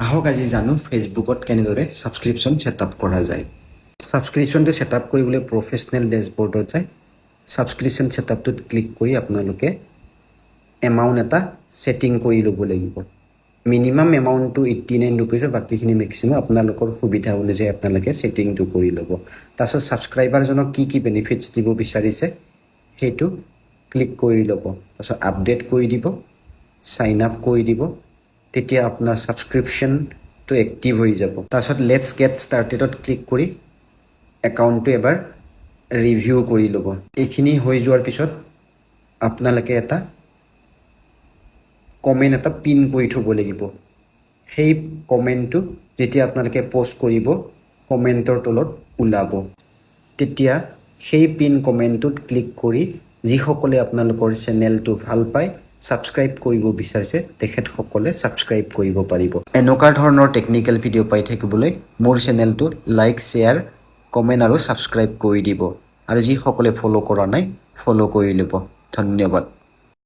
আহক আজি জানো ফেচবুকত কেনেদৰে সাবস্ক্ৰিপশ্যন সেটআপ কৰা যায়। সাবস্ক্ৰিপশ্যনটো সেটআপ কৰিবলৈ প্ৰফেশনেল ডেশবৰ্ডত যায়। সাবস্ক্ৰিপশ্যন সেটআপটোত ক্লিক কৰি আপোনালোকে এমাউণ্ট এটা সেটিং কৰি ল'ব লাগিব। মিনিমাম এমাউণ্টটো 89 रुपीस, বাকিখিনি মেক্সিমাম আপোনালোকৰ সুবিধা অনুযায়ী আপোনালোকে সেটিংটো কৰি ল'ব। তাৰপিছত সাবস্ক্ৰাইবাৰজনক কি বেনিফিটছ দিব বিচাৰিছে সেইটো ক্লিক কৰি ল'ব। তাৰপিছত আপডেট কৰি দিব, সাইন আপ কৰি দিব, তেতিয়া আপোনাৰ সাবস্ক্ৰিপশ্যনটো এক্টিভ হৈ যাব। তাৰপিছত লেটছ গেট ষ্টাৰ্টেডত ক্লিক কৰি একাউণ্টটো এবাৰ ৰিভিউ কৰি ল'ব। এইখিনি হৈ যোৱাৰ পিছত আপোনালোকে এটা কমেণ্ট এটা পিন কৰি থ'ব লাগিব। সেই কমেণ্টটো যেতিয়া আপোনালোকে পোষ্ট কৰিব কমেণ্টৰ তলত ওলাব, তেতিয়া সেই পিন কমেণ্টটোত ক্লিক কৰি যিসকলে আপোনালোকৰ চেনেলটো ভাল পায় সাবস্ক্ৰাইব কৰিব বিচাৰিছে তেখেতসকলে সাবস্ক্ৰাইব কৰিব পাৰিব। এনেকুৱা ধৰণৰ টেকনিকেল ভিডিঅ' পাই থাকিবলৈ মোৰ চেনেলটো লাইক, শ্বেয়াৰ, কমেণ্ট আৰু সাবস্ক্ৰাইব কৰি দিব। আৰু যিসকলে ফ'ল' কৰা নাই ফ'ল' কৰি ল'ব। ধন্যবাদ।